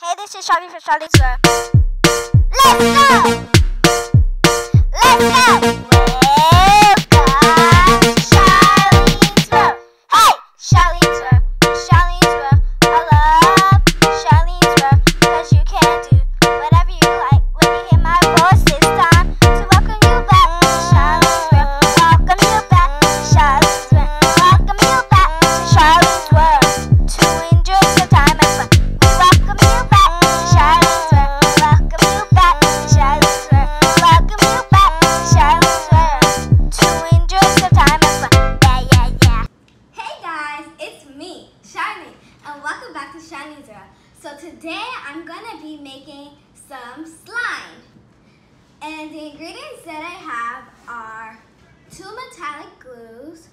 Hey, this is Sharlene from Sharlene's World. Let's go! Let's go! Welcome to Sharlene's World. Hey, Sharlene's World. Sharlene's World. I love Sharlene's World because you can do whatever you like when you hear my voice. It's time to welcome you back to Sharlene's World. Welcome you back to Sharlene's World. Welcome you back to Sharlene's World to enjoy some time and fun. We welcome you back to Sharlene's World. Welcome you back to Sharlene's World. Welcome you back to Sharlene's World to enjoy some time and fun. Yeah. Hey guys, it's me, Sharlene, and welcome back to Sharlene's World. So today I'm gonna be making some slime. And the ingredients that I have are 2 metallic glues,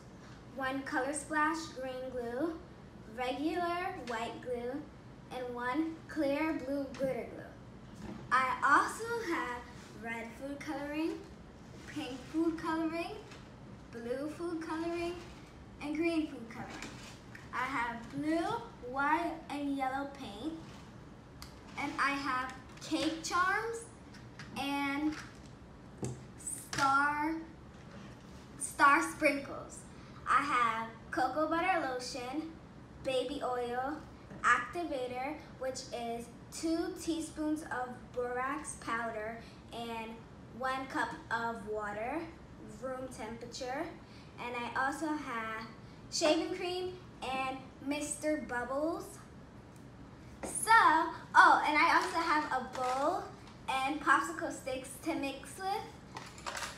1 color splash green glue, regular white glue, and 1 clear blue glitter glue. I also have red food coloring, pink food coloring, blue food coloring, and green food coloring. I have blue, white, and yellow paint. And I have cake charms and star sprinkles. I have cocoa butter lotion, baby oil, activator, which is 2 teaspoons of borax powder and 1 cup of water, room temperature. And I also have shaving cream and Mr. Bubbles. And I also have a bowl and popsicle sticks to mix with.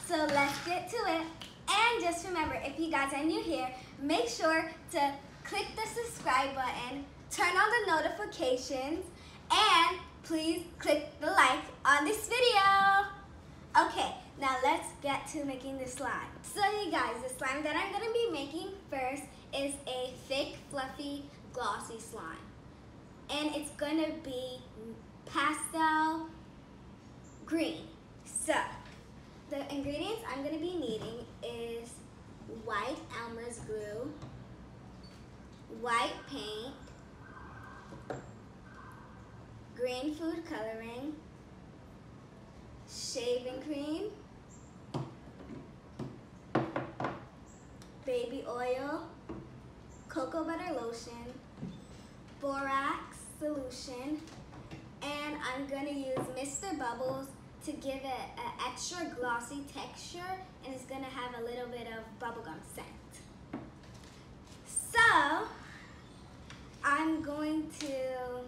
So let's get to it. And just remember, if you guys are new here, make sure to click the subscribe button, turn on the notifications, and please click the like on this video. Okay, now let's get to making the slime. So you guys, the slime that I'm gonna be making first is a thick, fluffy, glossy slime. And it's gonna be pastel green. So, the ingredients I'm gonna be needing is white Elmer's glue, white paint, green food coloring, shaving cream, baby oil, cocoa butter lotion, borax solution, and I'm going to use Mr. Bubbles to give it an extra glossy texture, and it's going to have a little bit of bubblegum scent. So, I'm going to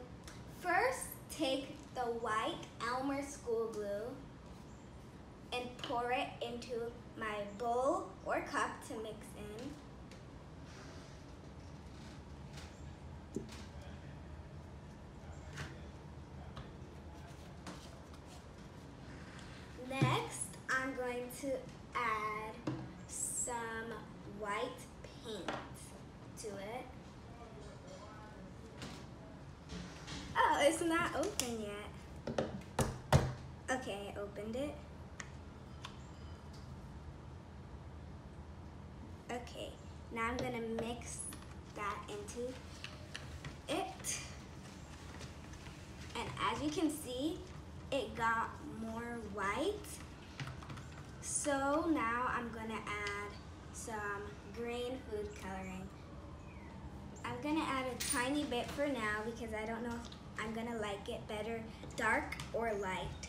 first take the white Elmer's school glue and pour it into my bowl or cup to mix in. Next, I'm going to add some white paint to it. Oh, it's not open yet. Okay, I opened it. Okay, now I'm gonna mix that into it. And as you can see, it got more white. So now I'm gonna add some green food coloring. I'm gonna add a tiny bit for now because I don't know if I'm gonna like it better dark or light.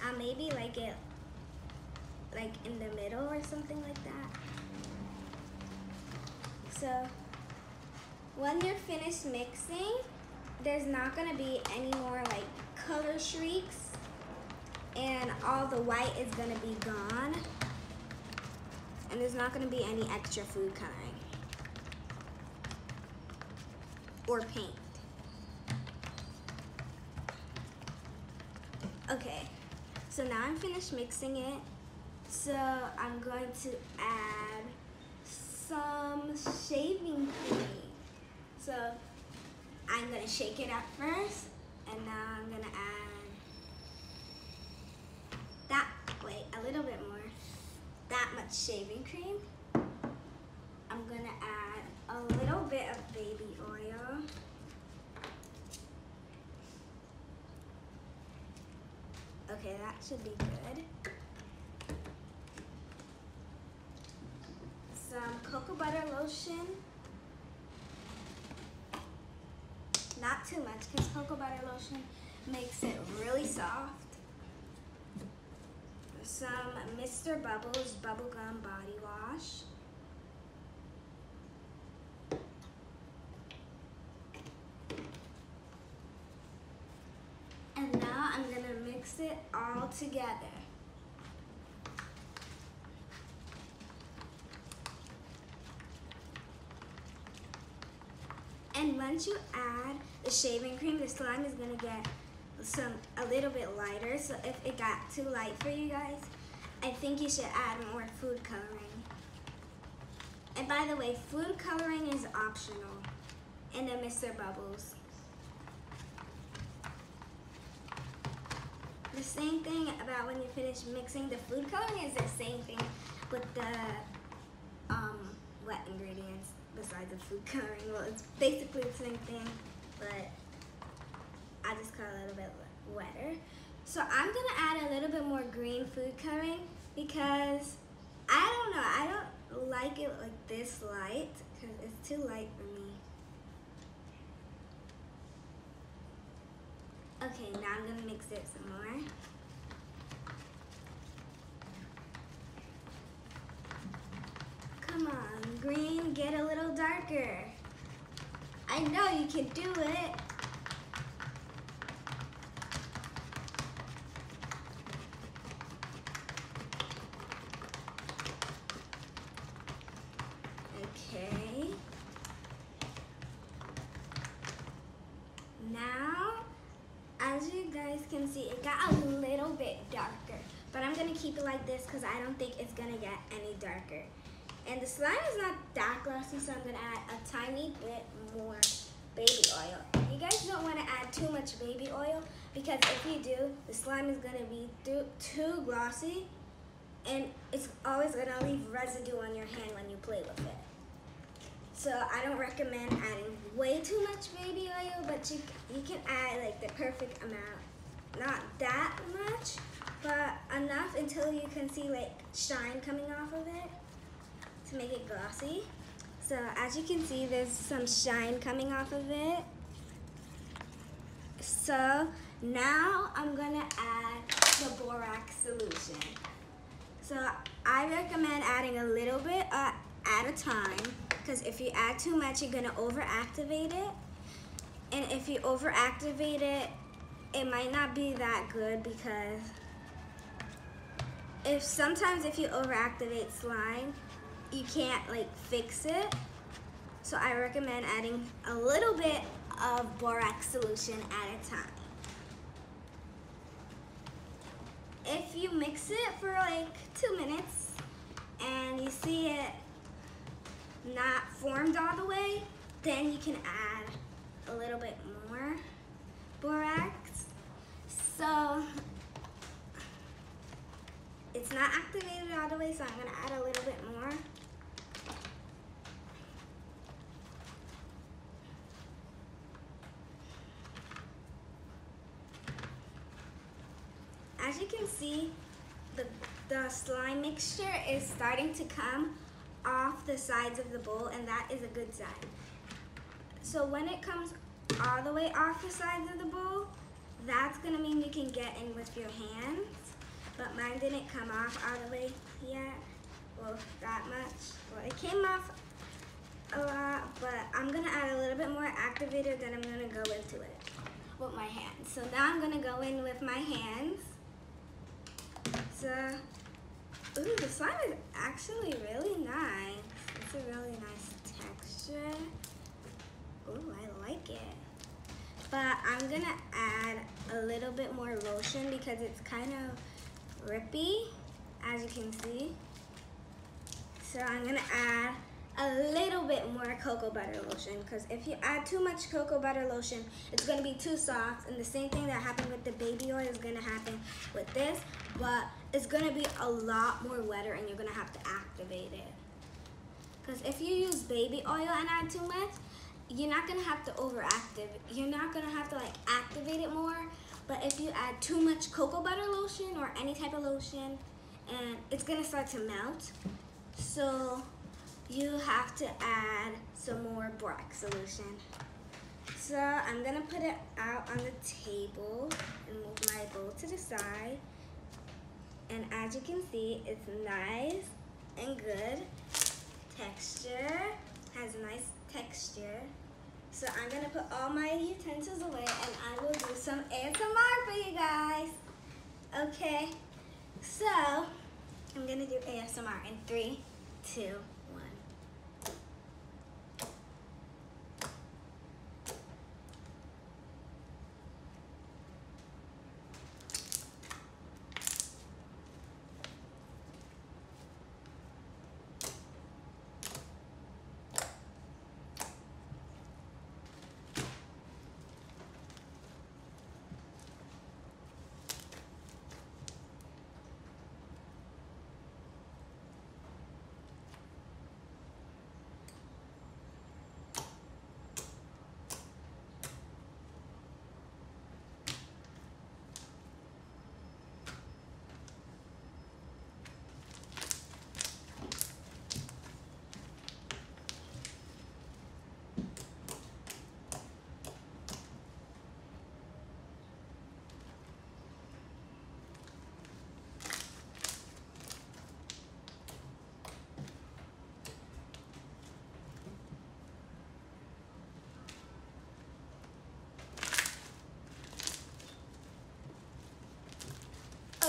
I'll maybe like it like in the middle or something like that. So when you're finished mixing, there's not gonna be any more like color streaks, and all the white is gonna be gone, and there's not gonna be any extra food coloring or paint. Okay, so now I'm finished mixing it. So I'm going to add some shaving cream. So I'm gonna shake it up first, and now I'm gonna add a little bit more, that much shaving cream. I'm gonna add a little bit of baby oil. Okay, that should be good. Some cocoa butter lotion. Not too much, because cocoa butter lotion makes it really soft. Some Mr. Bubbles Bubblegum Body Wash. And now I'm gonna mix it all together. And once you add the shaving cream, the slime is gonna get a little bit lighter. So if it got too light for you guys, I think you should add more food coloring. And by the way, food coloring is optional in the Mr. Bubbles. The same thing about when you finish mixing the food coloring is the same thing with the wet ingredients besides the food coloring. Well, it's basically the same thing, but I just got a little bit wetter. So I'm gonna add a little bit more green food coloring because I don't know, I don't like it like this light because it's too light for me. Okay, now I'm gonna mix it some more. Come on, green, get a little darker. I know you can do it. Okay. Now, as you guys can see, it got a little bit darker, but I'm gonna keep it like this because I don't think it's gonna get any darker. And the slime is not that glossy, so I'm gonna add a tiny bit more baby oil. You guys don't wanna add too much baby oil because if you do, the slime is gonna be too glossy and it's always gonna leave residue on your hand when you play with it. So I don't recommend adding way too much baby oil, but you can add like the perfect amount. Not that much, but enough until you can see like shine coming off of it to make it glossy. So as you can see, there's some shine coming off of it. So now I'm gonna add the borax solution. So I recommend adding a little bit at a time, because if you add too much, you're gonna overactivate it. And if you overactivate it, it might not be that good because sometimes if you overactivate slime, you can't like fix it. So I recommend adding a little bit of borax solution at a time. If you mix it for like 2 minutes and you see it not formed all the way, then you can add a little bit more borax. So it's not activated all the way, so I'm gonna add a little bit more. As you can see, the slime mixture is starting to come off the sides of the bowl, and that is a good sign. So when it comes all the way off the sides of the bowl, that's gonna mean you can get in with your hands, but mine didn't come off all the way yet, well, that much. Well, it came off a lot, but I'm gonna add a little bit more activator, then I'm gonna go into it with my hands. So now I'm gonna go in with my hands. So, ooh, the slime is actually really nice. It's a really nice texture. Ooh, I like it. But I'm gonna add a little bit more lotion because it's kind of rippy, as you can see. So I'm gonna add a little bit more cocoa butter lotion, because if you add too much cocoa butter lotion, it's gonna be too soft, and the same thing that happened with the baby oil is gonna happen with this, but it's gonna be a lot more wetter and you're gonna have to activate it. Because if you use baby oil and add too much, you're not gonna have to you're not gonna have to like activate it more, But if you add too much cocoa butter lotion or any type of lotion, and it's gonna start to melt. So you have to add some more borax solution. So I'm gonna put it out on the table and move my bowl to the side. And as you can see, it's nice and good texture, has a nice texture. So I'm gonna put all my utensils away and I will do some ASMR for you guys. Okay, so I'm gonna do ASMR in 3, 2, 1.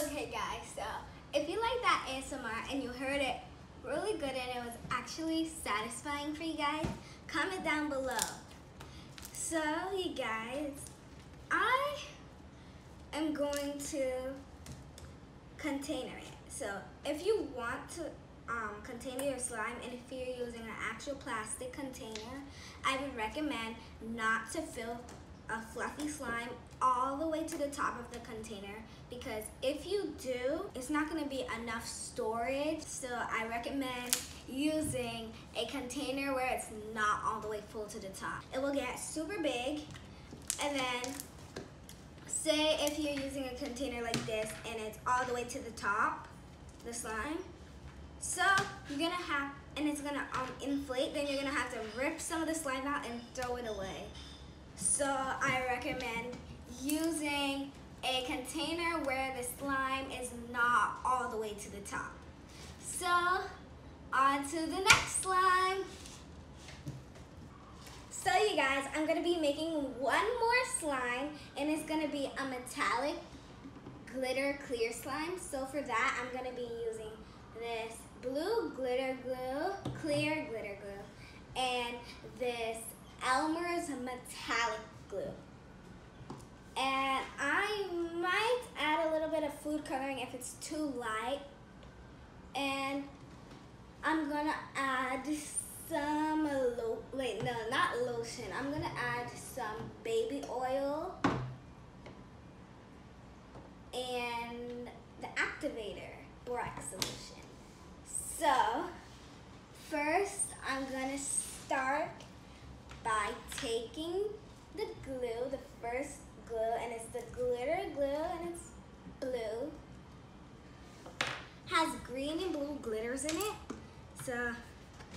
Okay guys, so if you like that ASMR and you heard it really good and it was actually satisfying for you guys, comment down below. So you guys, I am going to container it. So if you want to container your slime and if you're using an actual plastic container, I would recommend not to fill a fluffy slime all the way to the top of the container, because if you do, it's not going to be enough storage. So I recommend using a container where it's not all the way full to the top. It will get super big, and then say if you're using a container like this and it's all the way to the top, the slime, so you're gonna have, and it's gonna inflate, then you're gonna have to rip some of the slime out and throw it away. So I recommend using a container where the slime is not all the way to the top. So on to the next slime. So you guys, I'm gonna be making one more slime, and it's gonna be a metallic glitter clear slime. So for that, I'm gonna be using this blue glitter glue, clear glitter glue, and this Elmer's metallic glue. And I might add a little bit of food coloring if it's too light. And I'm gonna add some, not lotion. I'm gonna add some baby oil and the activator, borax solution. So first I'm gonna start by taking the glue, the first glue, and it's the glitter glue, and it's blue. Has green and blue glitters in it, so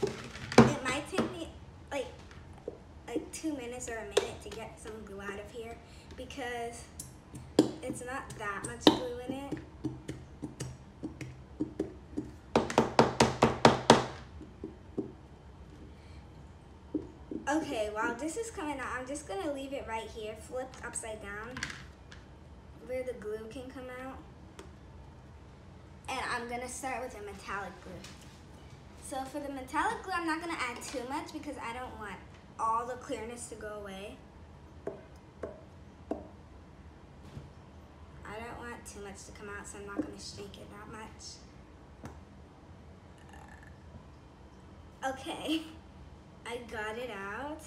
it might take me like 2 minutes or a minute to get some glue out of here because it's not that much glue in it. Okay, while this is coming out, I'm just gonna leave it right here, flipped upside down, where the glue can come out. And I'm gonna start with a metallic glue. So for the metallic glue, I'm not gonna add too much because I don't want all the clearness to go away. I don't want too much to come out, so I'm not gonna shake it that much. Okay. I got it out.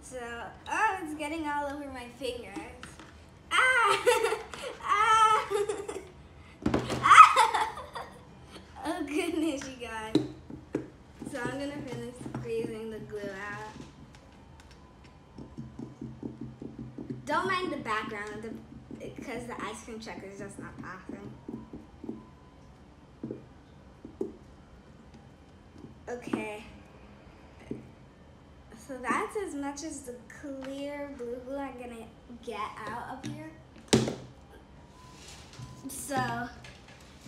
So, oh, it's getting all over my fingers. Ah! Ah! Ah! Oh goodness, you guys. So I'm gonna finish squeezing the glue out. Don't mind the background because the ice cream truck is just not passing. Okay. So that's as much as the clear blue glue I'm gonna get out of here. So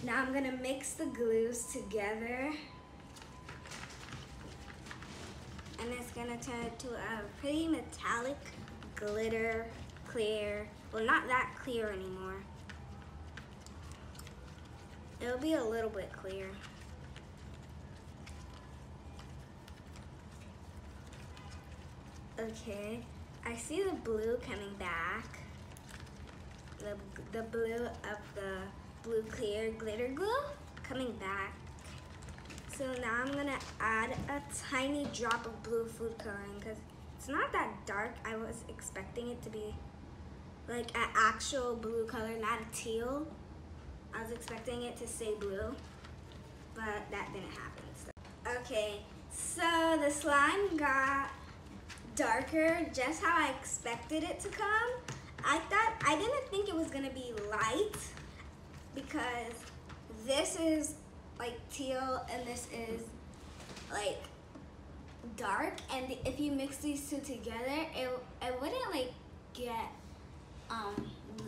now I'm gonna mix the glues together. And it's gonna turn into a pretty metallic glitter clear. Well, not that clear anymore. It'll be a little bit clear. Okay, I see the blue coming back. The blue of the blue clear glitter glue coming back. So now I'm gonna add a tiny drop of blue food coloring because it's not that dark. I was expecting it to be like an actual blue color, not a teal. I was expecting it to say blue, but that didn't happen. So. Okay, so the slime got darker, just how I expected it to come. I didn't think it was gonna be light because this is like teal and this is like dark, and if you mix these two together, it wouldn't like get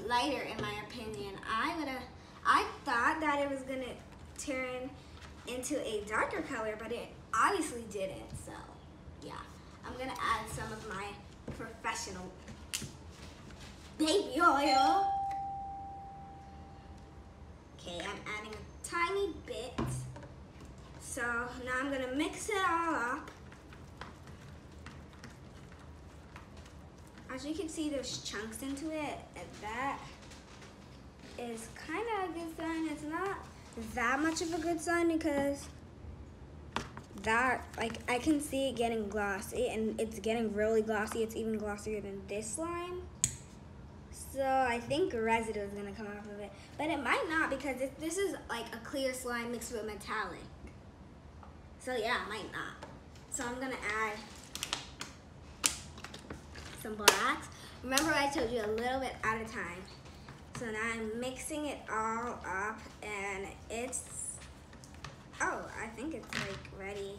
lighter in my opinion. I thought that it was gonna turn into a darker color, but it obviously didn't. So yeah, I'm gonna add some of my professional baby oil. Okay, I'm adding a tiny bit. So now I'm gonna mix it all up. As you can see, there's chunks into it, and that is kind of a good sign. It's not that much of a good sign because that, like, I can see it getting glossy, and it's getting really glossy. It's even glossier than this slime. So I think residue is gonna come off of it, but it might not because this is like a clear slime mixed with metallic. So yeah, it might not. So I'm gonna add some blacks. Remember I told you a little bit at a time. So now I'm mixing it all up, and it's, oh, I think it's like ready,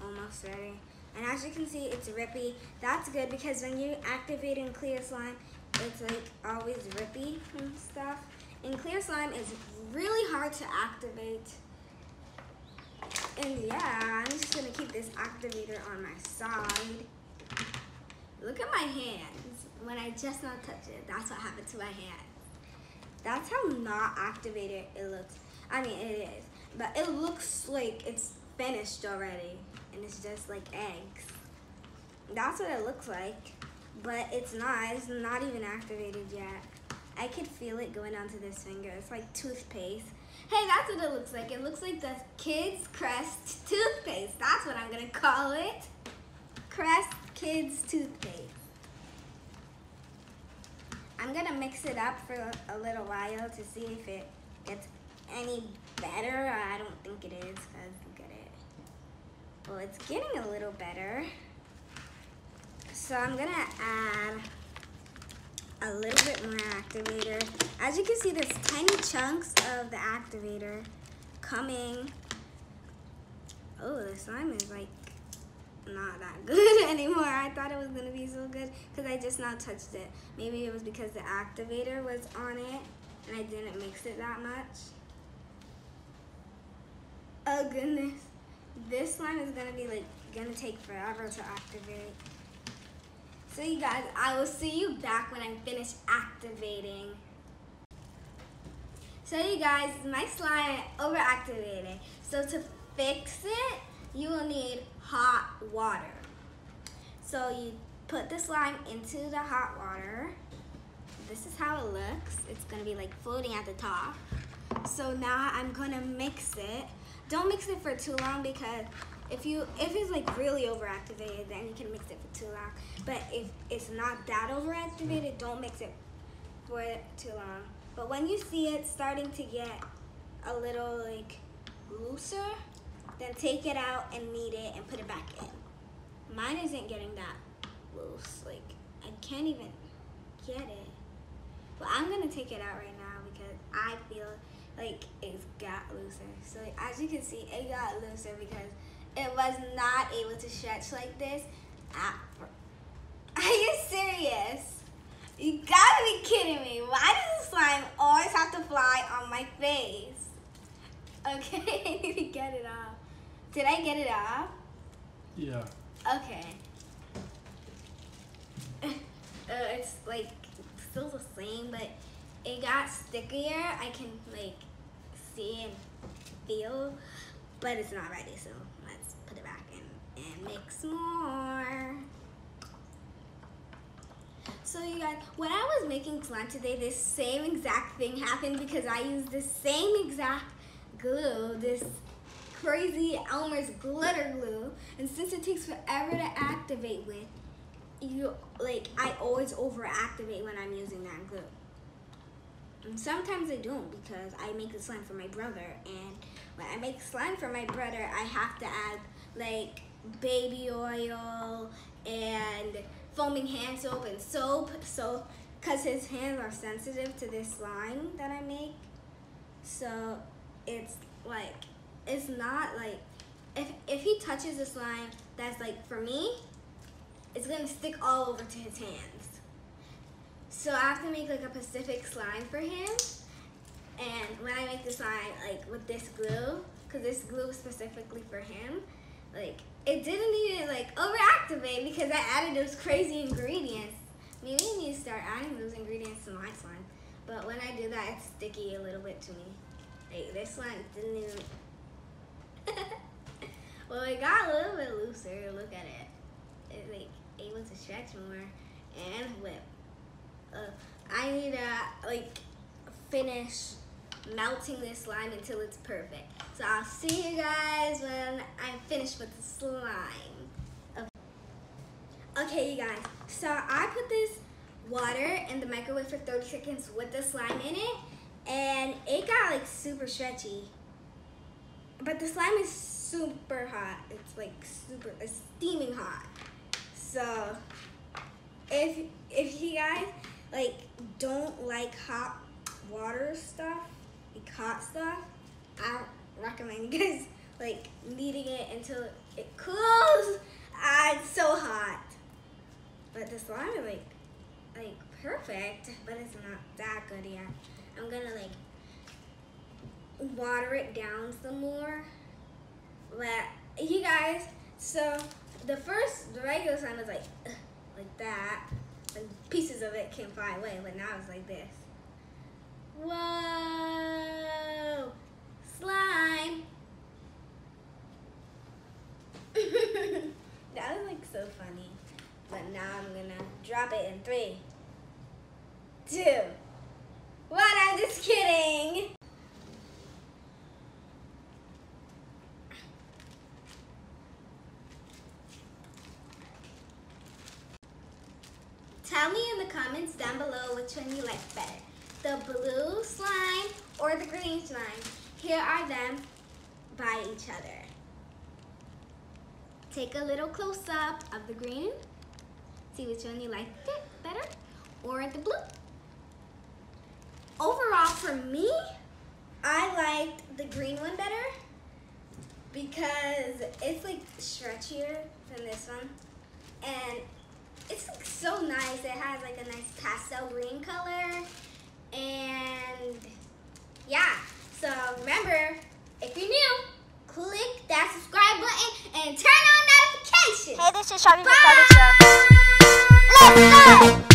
almost ready. And as you can see, it's rippy. That's good because when you activate in clear slime, it's like always rippy and stuff. And clear slime is really hard to activate. And yeah, I'm just gonna keep this activator on my side. Look at my hands. When I just not touch it, that's what happened to my hand. That's how not activated it looks. I mean, it is, but it looks like it's finished already, and it's just like eggs. That's what it looks like. But it's not even activated yet. I could feel it going onto this finger. It's like toothpaste. Hey, that's what it looks like. It looks like the Kids Crest toothpaste. That's what I'm gonna call it. Crest Kids toothpaste. I'm gonna mix it up for a little while to see if it gets any better. I don't think it is, because look at it. Well, it's getting a little better. So I'm gonna add a little bit more activator. As you can see, there's tiny chunks of the activator coming. Oh, the slime is like not that good anymore. I thought it was gonna be so good because I just now touched it. Maybe it was because the activator was on it and I didn't mix it that much. Oh goodness. This slime is gonna take forever to activate. So you guys, I will see you back when I'm finished activating. So you guys, my slime overactivated. So to fix it, you will need hot water. So you put the slime into the hot water. This is how it looks. It's gonna be like floating at the top. So now I'm gonna mix it. Don't mix it for too long because if it's like really overactivated, then you can mix it for too long. But if it's not that overactivated, don't mix it for too long. But when you see it starting to get a little like looser, then take it out and knead it and put it back in. Mine isn't getting that loose. Like I can't even get it. Well, I'm gonna take it out right now because I feel like it's got looser. So as you can see, it got looser because it was not able to stretch like this. Are you serious? You gotta be kidding me. Why does the slime always have to fly on my face? Okay, I need to get it off. Did I get it off? Yeah. Okay. It's like still the same, but it got stickier. I can like see and feel, but it's not ready. So let's put it back in and mix more. So you guys, when I was making slime today, this same exact thing happened because I used the same exact glue, this crazy Elmer's glitter glue, and since it takes forever to activate with, I always overactivate when I'm using that glue. And sometimes I don't because I make the slime for my brother, and when I make slime for my brother, I have to add like baby oil and foaming hand soap and soap, so because his hands are sensitive to this slime that I make. So it's like, it's not like, if he touches the slime that's like for me, it's gonna stick all over to his hands. So I have to make like a specific slime for him. And when I make the slime like with this glue, because this glue is specifically for him, like it didn't even like overactivate because I added those crazy ingredients. Maybe I need to start adding those ingredients to my slime. But when I do that, it's sticky a little bit to me. Like this slime didn't even. Well, it got a little bit looser. Look at it. It's like able to stretch more and whip. I need to like finish melting this slime until it's perfect. So I'll see you guys when I'm finished with the slime. Okay, you guys. So I put this water in the microwave for 30 seconds with the slime in it, and it got like super stretchy. But the slime is super hot. It's like it's steaming hot. So if you guys like don't like hot water stuff, like hot stuff, I don't recommend you guys like kneading it until it cools. It's so hot. But the slime is like perfect, but it's not that good yet. I'm gonna like water it down some more. But you guys, so the regular slime was like that, and pieces of it can fly away, but now it's like this. Whoa, slime. That was like so funny. But now I'm gonna drop it in 3, 2, 1. I'm just kidding. Tell me in the comments down below which one you like better, the blue slime or the green slime. Here are them by each other. Take a little close up of the green. See which one you like it better, or the blue. Overall, for me, I liked the green one better because it's like stretchier than this one, and it's like so nice. It has like a nice pastel green color, and yeah. So remember, if you're new, click that subscribe button and turn on notifications. Hey, this is Sharlene from Let's go!